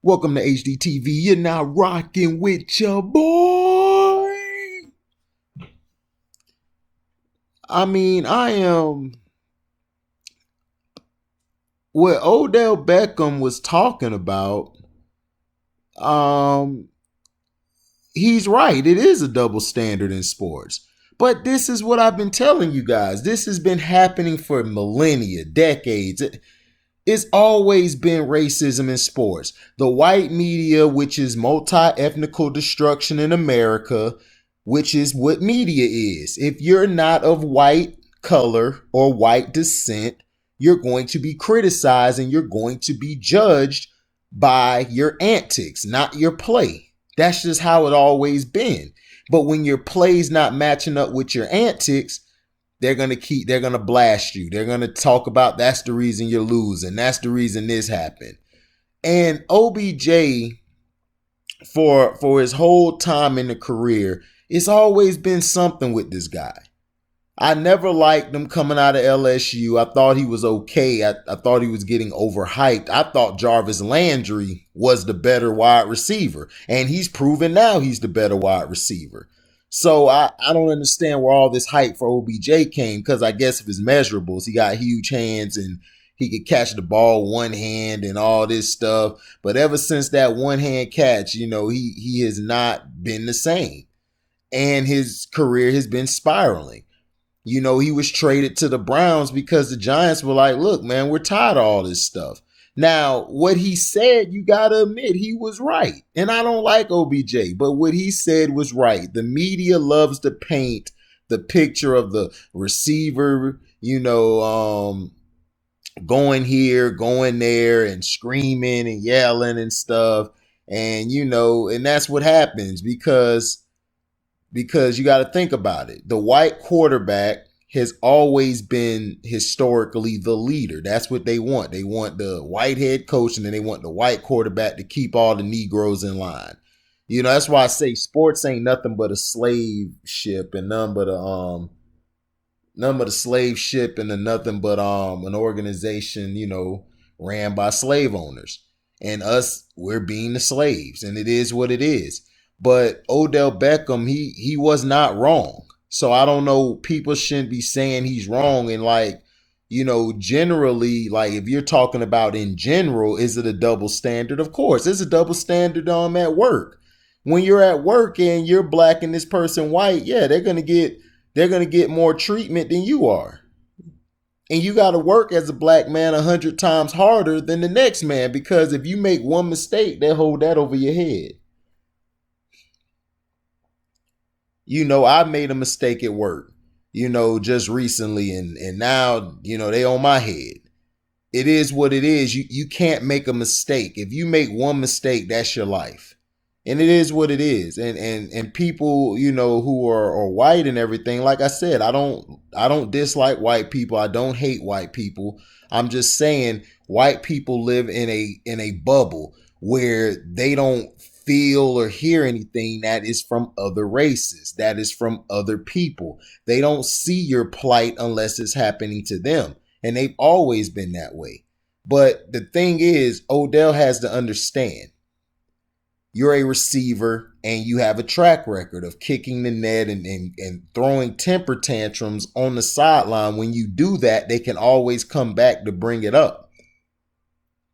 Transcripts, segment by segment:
Welcome to HDTV. You're now rocking with your boy. I am what Odell Beckham was talking about. Um, he's right. It is a double standard in sports. But this is what I've been telling you guys. This has been happening for millennia, decades. It's always been racism in sports. The white media, which is multi-ethnical destruction in America, which is what media is. If you're not of white color or white descent, you're going to be criticized and you're going to be judged by your antics, not your play. That's just how it always been. But when your play's not matching up with your antics, they're gonna blast you. They're gonna talk about that's the reason you're losing. That's the reason this happened. And OBJ, for his whole time in the career, it's always been something with this guy. I never liked him coming out of LSU. I thought he was okay. I thought he was getting overhyped. I thought Jarvis Landry was the better wide receiver. And he's proven now he's the better wide receiver. So I don't understand where all this hype for OBJ came, because I guess of his measurables. He got huge hands and he could catch the ball one hand and all this stuff. But ever since that one hand catch, he has not been the same. And his career has been spiraling. He was traded to the Browns because the Giants were like, look, man, we're tired of all this stuff. Now, what he said, you got to admit, he was right. And I don't like OBJ, but what he said was right. The media loves to paint the picture of the receiver, going here, going there, and screaming and yelling and stuff. And, and that's what happens because you got to think about it. The white quarterback has always been historically the leader. That's what they want. They want the white head coach, and then they want the white quarterback to keep all the Negroes in line. That's why I say sports ain't nothing but a slave ship, and none but a slave ship, and nothing but an organization, ran by slave owners. And us, we're being the slaves, and it is what it is. But Odell Beckham, he was not wrong. So I don't know, people shouldn't be saying he's wrong. And generally, if you're talking about in general, is it a double standard? Of course, it's a double standard at work. When you're at work and you're black and this person white, yeah, they're gonna get more treatment than you are. And you got to work as a black man 100 times harder than the next man, because if you make one mistake, they hold that over your head. I made a mistake at work, just recently, and now, they on my head. It is what it is. You can't make a mistake. If you make one mistake, that's your life. And it is what it is. And people, who are white and everything, like I said, I don't dislike white people. I don't hate white people. I'm just saying white people live in a bubble where they don't feel or hear anything that is from other races, that is from other people. They don't see your plight unless it's happening to them. And they've always been that way. But the thing is, Odell has to understand, you're a receiver and you have a track record of kicking the net and throwing temper tantrums on the sideline. When you do that, they can always come back to bring it up.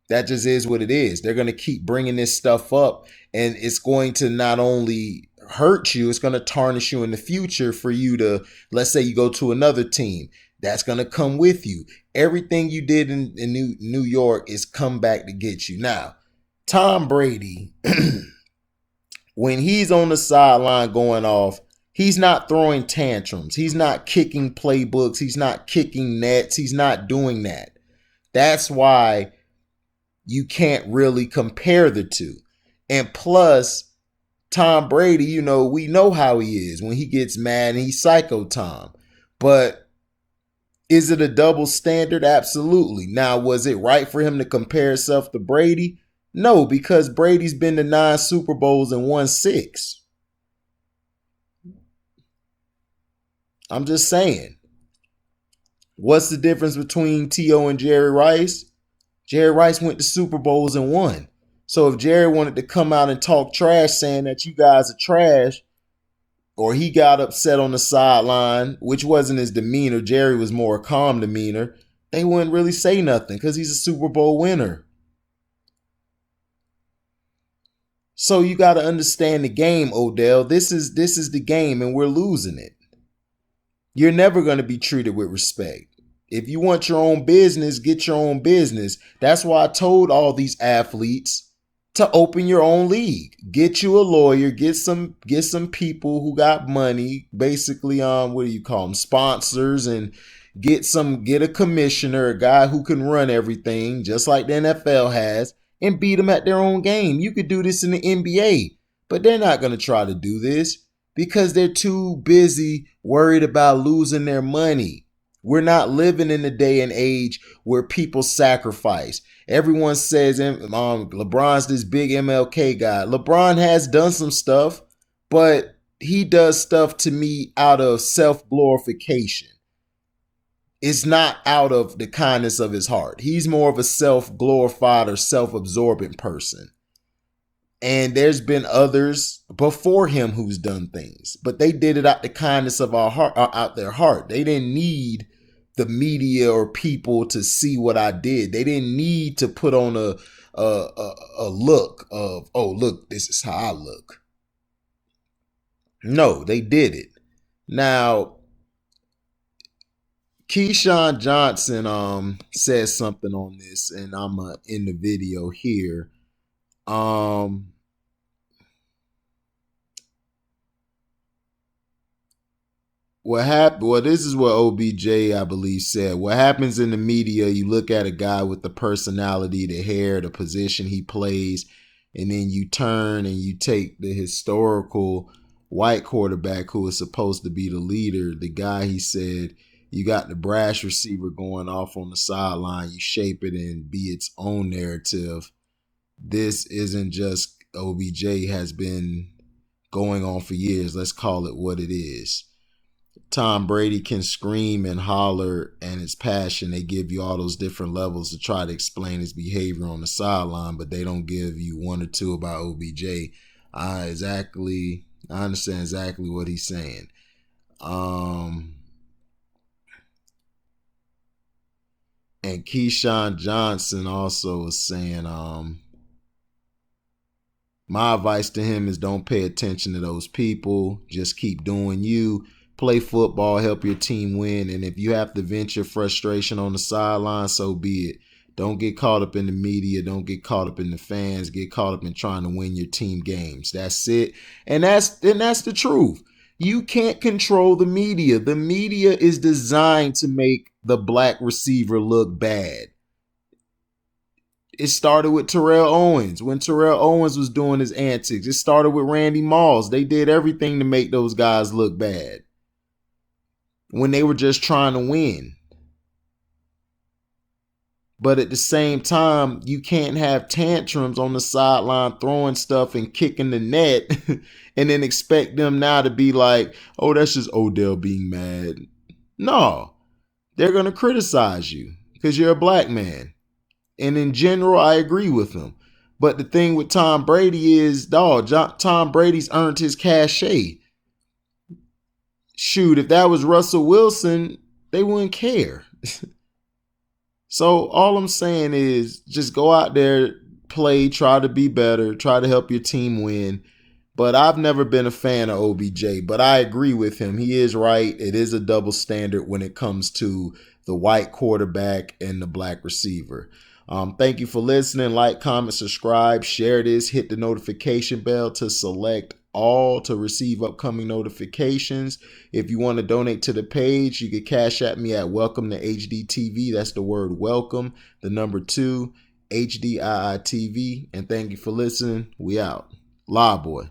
That just is what it is. They're going to keep bringing this stuff up, and it's going to not only hurt you, it's going to tarnish you in the future for you to, let's say you go to another team. That's going to come with you. Everything you did in New York is come back to get you. Now, Tom Brady, when he's on the sideline going off, he's not throwing tantrums. He's not kicking playbooks. He's not kicking nets. He's not doing that. That's why you can't really compare the two. And plus, Tom Brady, we know how he is. When he gets mad, and he's psycho Tom. But is it a double standard? Absolutely. Now, was it right for him to compare himself to Brady? No, because Brady's been to 9 Super Bowls and won 6. I'm just saying. What's the difference between T.O. and Jerry Rice? Jerry Rice went to Super Bowls and won. So if Jerry wanted to come out and talk trash saying that you guys are trash, or he got upset on the sideline, which wasn't his demeanor, Jerry was more a calm demeanor, they wouldn't really say nothing because he's a Super Bowl winner. So you got to understand the game, Odell. This is the game, and we're losing it. You're never going to be treated with respect. If you want your own business, get your own business. That's why I told all these athletes to open your own league. Get you a lawyer, get some people who got money, basically what do you call them? Sponsors, and get a commissioner, a guy who can run everything, just like the NFL has, and beat them at their own game. You could do this in the NBA, but they're not going to try to do this because they're too busy worried about losing their money. We're not living in the day and age where people sacrifice. Everyone says LeBron's this big MLK guy. LeBron has done some stuff, but he does stuff to me out of self-glorification. It's not out of the kindness of his heart. He's more of a self-glorified or self-absorbent person. And there's been others before him who's done things, but they did it out the kindness of our heart, out their heart. They didn't need the media or people to see what I did. They didn't need to put on a look of, oh, look, this is how I look. No, they did it. Now, Keyshawn Johnson says something on this, and I'm in the video here. What happened? Well, this is what OBJ, I believe, said. What happens in the media, you look at a guy with the personality, the hair, the position he plays, and then you turn and you take the historical white quarterback who is supposed to be the leader. The guy, he said, you got the brash receiver going off on the sideline. You shape it and be its own narrative. This isn't just OBJ has been going on for years. Let's call it what it is. Tom Brady can scream and holler, and his passion, they give you all those different levels to try to explain his behavior on the sideline, but they don't give you one or two about OBJ. I understand exactly what he's saying. And Keyshawn Johnson also is saying, my advice to him is don't pay attention to those people. Just keep doing you. Play football, help your team win. And if you have to vent your frustration on the sideline, so be it. Don't get caught up in the media. Don't get caught up in the fans. Get caught up in trying to win your team games. That's it. And that's the truth. You can't control the media. The media is designed to make the black receiver look bad. It started with Terrell Owens. When Terrell Owens was doing his antics, it started with Randy Moss. They did everything to make those guys look bad when they were just trying to win. But at the same time, you can't have tantrums on the sideline throwing stuff and kicking the net and then expect them now to be like, oh, that's just Odell being mad. No, they're going to criticize you because you're a black man. And in general, I agree with them. But the thing with Tom Brady is, Tom Brady's earned his cachet. Shoot, if that was Russell Wilson, they wouldn't care. So all I'm saying is just go out there, play, try to be better, try to help your team win. But I've never been a fan of OBJ, but I agree with him. He is right. It is a double standard when it comes to the white quarterback and the black receiver. Thank you for listening. Like, comment, subscribe, share this, hit the notification bell to select all to receive upcoming notifications. If you want to donate to the page, you can cash at me at welcome to HDTV. That's the word welcome, the number 2, HDIITV. And thank you for listening. We out. Live boy.